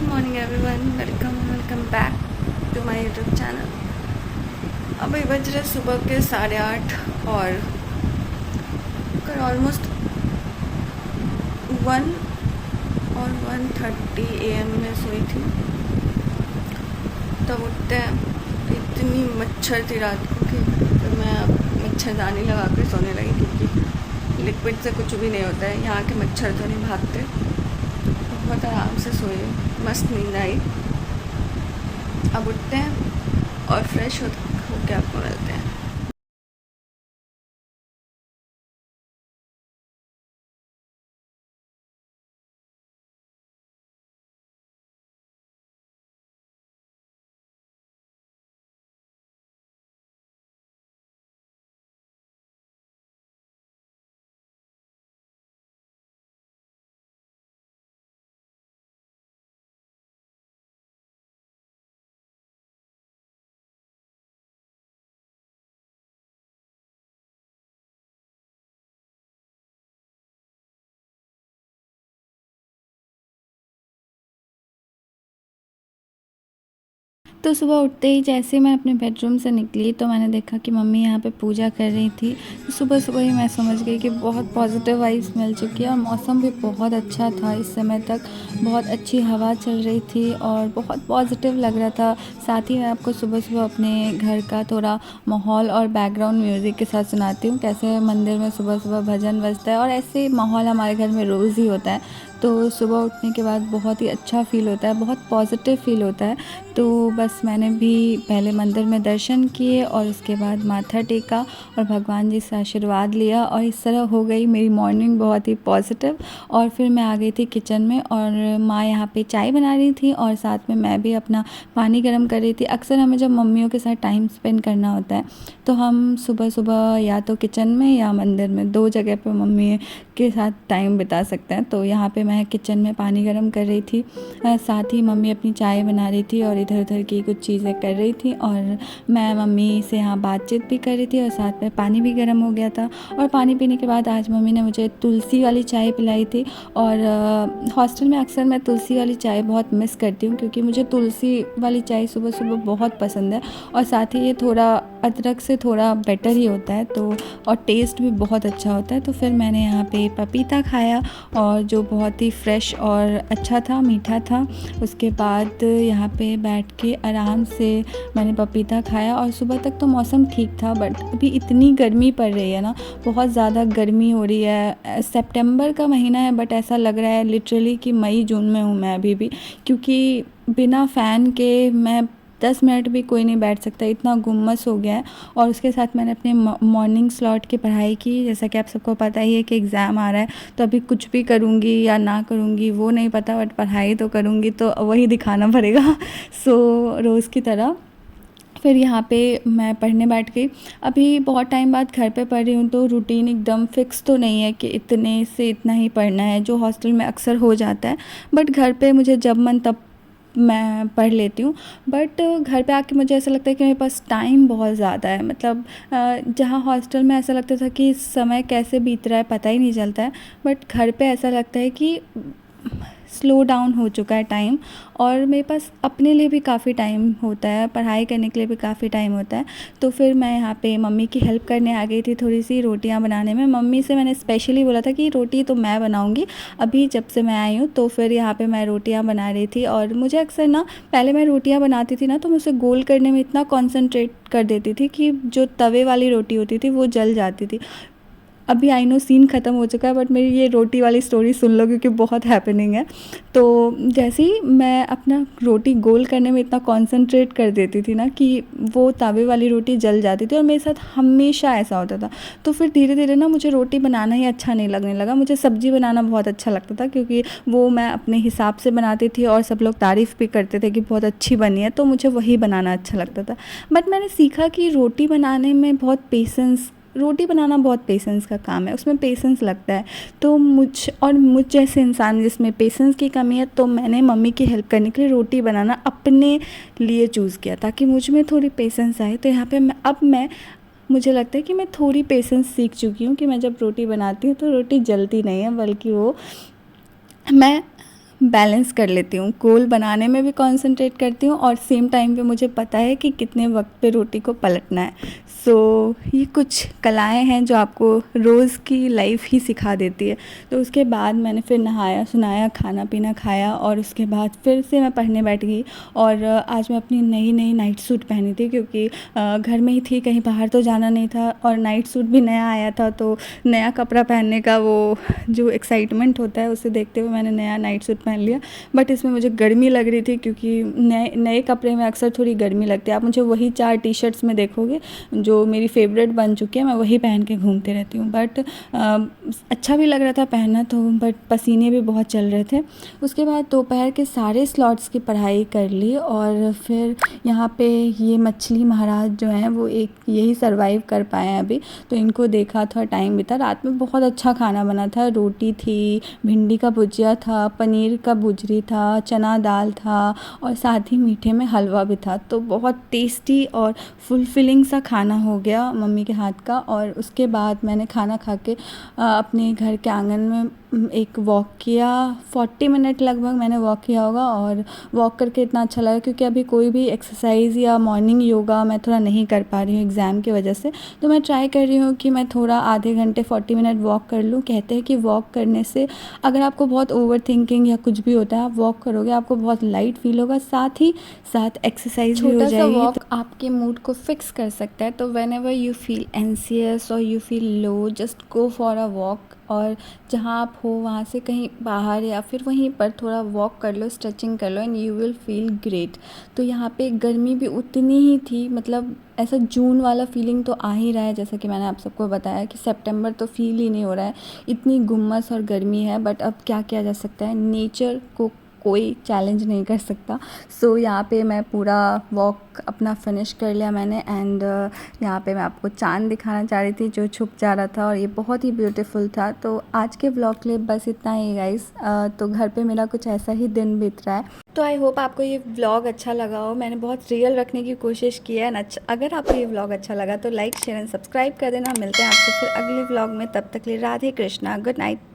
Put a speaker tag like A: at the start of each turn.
A: Morning everyone, welcome back to my YouTube channel. अभी बज रहे सुबह के 8:30 और कल ऑलमोस्ट 1 AM में सोई थी। तब उठते हैं, इतनी मच्छर थी रात को कि फिर मैं मच्छरदानी लगा कर सोने लगी, क्योंकि लिक्विड से कुछ भी नहीं होता है, यहाँ के मच्छर तो नहीं भागते। बहुत आराम से सोए, मस्त नींद आई। अब उठते हैं और फ्रेश होके आपको मिलते हैं। तो सुबह उठते ही जैसे मैं अपने बेडरूम से निकली तो मैंने देखा कि मम्मी यहाँ पे पूजा कर रही थी। तो सुबह सुबह ही मैं समझ गई कि बहुत पॉजिटिव वाइब्स मिल चुकी है और मौसम भी बहुत अच्छा था। इस समय तक बहुत अच्छी हवा चल रही थी और बहुत पॉजिटिव लग रहा था। साथ ही मैं आपको सुबह सुबह अपने घर का थोड़ा माहौल और बैकग्राउंड म्यूज़िक के साथ सुनाती हूँ, कैसे मंदिर में सुबह सुबह भजन बजता है और ऐसे माहौल हमारे घर में रोज़ ही होता है। तो सुबह उठने के बाद बहुत ही अच्छा फ़ील होता है, बहुत पॉजिटिव फ़ील होता है। तो बस मैंने भी पहले मंदिर में दर्शन किए और उसके बाद माथा टेका और भगवान जी से आशीर्वाद लिया और इस तरह हो गई मेरी मॉर्निंग बहुत ही पॉजिटिव। और फिर मैं आ गई थी किचन में और माँ यहाँ पे चाय बना रही थी और साथ में मैं भी अपना पानी गर्म कर रही थी। अक्सर हमें जब मम्मियों के साथ टाइम स्पेंड करना होता है तो हम सुबह सुबह या तो किचन में या मंदिर में, दो जगह पर मम्मी के साथ टाइम बिता सकते हैं। तो यहाँ पे मैं किचन में पानी गर्म कर रही थी, साथ ही मम्मी अपनी चाय बना रही थी और इधर उधर की कुछ चीज़ें कर रही थी और मैं मम्मी से यहाँ बातचीत भी कर रही थी और साथ में पानी भी गर्म हो गया था। और पानी पीने के बाद आज मम्मी ने मुझे तुलसी वाली चाय पिलाई थी और हॉस्टल में अक्सर मैं तुलसी वाली चाय बहुत मिस करती हूँ, क्योंकि मुझे तुलसी वाली चाय सुबह सुबह बहुत पसंद है और साथ ही ये थोड़ा अदरक से थोड़ा बेटर ही होता है तो और टेस्ट भी बहुत अच्छा होता है। तो फिर मैंने यहाँ पे पपीता खाया और जो बहुत ही फ्रेश और अच्छा था, मीठा था। उसके बाद यहाँ पे बैठ के आराम से मैंने पपीता खाया और सुबह तक तो मौसम ठीक था, बट अभी इतनी गर्मी पड़ रही है ना, बहुत ज़्यादा गर्मी हो रही है। सितंबर का महीना है बट ऐसा लग रहा है लिटरली कि मई जून में हूँ मैं अभी भी, क्योंकि बिना फ़ैन के मैं 10 मिनट भी कोई नहीं बैठ सकता, इतना गुम्मस हो गया है। और उसके साथ मैंने अपने मॉर्निंग स्लॉट की पढ़ाई की। जैसा कि आप सबको पता ही है कि एग्ज़ाम आ रहा है, तो अभी कुछ भी करूँगी या ना करूँगी वो नहीं पता, बट पढ़ाई तो करूँगी तो वही दिखाना पड़ेगा। सो रोज़ की तरह फिर यहाँ पे मैं पढ़ने बैठ गई। अभी बहुत टाइम बाद घर पे पढ़ रही हूँ तो रूटीन एकदम फ़िक्स तो नहीं है कि इतने से इतना ही पढ़ना है, जो हॉस्टल में अक्सर हो जाता है। बट घर पे मुझे जब मन तब मैं पढ़ लेती हूँ। बट घर पे आके मुझे ऐसा लगता है कि मेरे पास टाइम बहुत ज़्यादा है। मतलब जहाँ हॉस्टल में ऐसा लगता था कि समय कैसे बीत रहा है पता ही नहीं चलता है, बट घर पे ऐसा लगता है कि स्लो डाउन हो चुका है टाइम और मेरे पास अपने लिए भी काफ़ी टाइम होता है, पढ़ाई करने के लिए भी काफ़ी टाइम होता है। तो फिर मैं यहाँ पे मम्मी की हेल्प करने आ गई थी थोड़ी सी रोटियाँ बनाने में। मम्मी से मैंने स्पेशली बोला था कि रोटी तो मैं बनाऊँगी अभी जब से मैं आई हूँ। तो फिर यहाँ पे मैं रोटियाँ बना रही थी और मुझे अक्सर ना, पहले मैं रोटियाँ बनाती थी ना तो मुझे गोल करने में इतना कॉन्सेंट्रेट कर देती थी कि जो तवे वाली रोटी होती थी वो जल जाती थी। अभी आई नो सीन ख़त्म हो चुका है, बट मेरी ये रोटी वाली स्टोरी सुन लो क्योंकि बहुत हैपनिंग है। तो जैसे ही मैं अपना रोटी गोल करने में इतना कॉन्सेंट्रेट कर देती थी ना कि वो तवे वाली रोटी जल जाती थी और मेरे साथ हमेशा ऐसा होता था। तो फिर धीरे धीरे ना मुझे रोटी बनाना ही अच्छा नहीं लगने लगा। मुझे सब्ज़ी बनाना बहुत अच्छा लगता था क्योंकि वो मैं अपने हिसाब से बनाती थी और सब लोग तारीफ़ भी करते थे कि बहुत अच्छी बनी है, तो मुझे वही बनाना अच्छा लगता था। बट मैंने सीखा कि रोटी बनाना बहुत पेशेंस का काम है, उसमें पेशेंस लगता है। तो मुझ जैसे इंसान जिसमें पेशेंस की कमी है, तो मैंने मम्मी की हेल्प करने के लिए रोटी बनाना अपने लिए चूज़ किया ताकि मुझ में थोड़ी पेशेंस आए। तो यहाँ पे मैं मुझे लगता है कि मैं थोड़ी पेशेंस सीख चुकी हूँ कि मैं जब रोटी बनाती हूँ तो रोटी जलती नहीं है, बल्कि वो मैं बैलेंस कर लेती हूँ, गोल बनाने में भी कंसंट्रेट करती हूँ और सेम टाइम पे मुझे पता है कि कितने वक्त पे रोटी को पलटना है। सो ये कुछ कलाएँ हैं जो आपको रोज़ की लाइफ ही सिखा देती है। तो उसके बाद मैंने फिर नहाया सुनाया, खाना पीना खाया और उसके बाद फिर से मैं पढ़ने बैठ गई। और आज मैं अपनी नई नई नाइट सूट पहनी थी, क्योंकि घर में ही थी, कहीं बाहर तो जाना नहीं था और नाइट सूट भी नया आया था, तो नया कपड़ा पहनने का वो जो एक्साइटमेंट होता है उसे देखते हुए मैंने नया नाइट सूट पहन लिया। बट इसमें मुझे गर्मी लग रही थी, क्योंकि नए नए कपड़े में अक्सर थोड़ी गर्मी लगती है। आप मुझे वही 4 टी-शर्ट्स में देखोगे जो मेरी फेवरेट बन चुकी है, मैं वही पहन के घूमती रहती हूँ। बट अच्छा भी लग रहा था पहनना तो, बट पसीने भी बहुत चल रहे थे। उसके बाद दोपहर के सारे स्लॉट्स की पढ़ाई कर ली और फिर यहाँ पे ये मछली महाराज जो हैं वो एक यही सर्वाइव कर पाए हैं अभी, तो इनको देखा था, टाइम बीता। रात में बहुत अच्छा खाना बना था, रोटी थी, भिंडी का भुजिया था, पनीर का भुर्जी था, चना दाल था और साथ ही मीठे में हलवा भी था। तो बहुत टेस्टी और फुलफिलिंग सा खाना हो गया मम्मी के हाथ का। और उसके बाद मैंने खाना खा के अपने घर के आंगन में एक वॉक किया। 40 मिनट लगभग मैंने वॉक किया होगा और वॉक करके इतना अच्छा लगा, क्योंकि अभी कोई भी एक्सरसाइज़ या मॉर्निंग योगा मैं थोड़ा नहीं कर पा रही हूँ एग्ज़ाम की वजह से। तो मैं ट्राई कर रही हूँ कि मैं थोड़ा आधे घंटे 40 मिनट वॉक कर लूँ। कहते हैं कि वॉक करने से अगर आपको बहुत ओवर थिंकिंग या कुछ भी होता है, आप वॉक करोगे आपको बहुत लाइट फील होगा, साथ ही साथ एक्सरसाइज भी हो जाएगी। छोटा सा वॉक आपके मूड को फिक्स कर सकता है। तो व्हेन एवर यू फील एंसियस और you feel low, just go for a walk. और जहाँ आप हो वहाँ से कहीं बाहर या फिर वहीं पर थोड़ा वॉक कर लो, स्ट्रेचिंग कर लो and you will feel great. तो यहाँ पे गर्मी भी उतनी ही थी, मतलब ऐसा जून वाला फीलिंग तो आ ही रहा है, जैसा कि मैंने आप सबको बताया कि सितंबर तो फील ही नहीं हो रहा है, इतनी गुम्मस और गर्मी है। बट अब क्या किया जा सकता है, नेचर को कोई चैलेंज नहीं कर सकता। सो यहाँ पे मैं पूरा वॉक अपना फिनिश कर लिया मैंने एंड यहाँ पे मैं आपको चाँद दिखाना चाह रही थी जो छुप जा रहा था और ये बहुत ही ब्यूटीफुल था। तो आज के व्लॉग के लिए बस इतना ही गाइस। तो घर पे मेरा कुछ ऐसा ही दिन बीत रहा है। तो आई होप आपको ये व्लॉग अच्छा लगा हो। मैंने बहुत रियल रखने की कोशिश की है एंड अगर आपको ये व्लॉग अच्छा लगा तो लाइक शेयर एंड सब्सक्राइब कर देना। मिलते हैं आपसे फिर अगले व्लॉग में, तब तक के लिए राधे कृष्णा, गुड नाइट।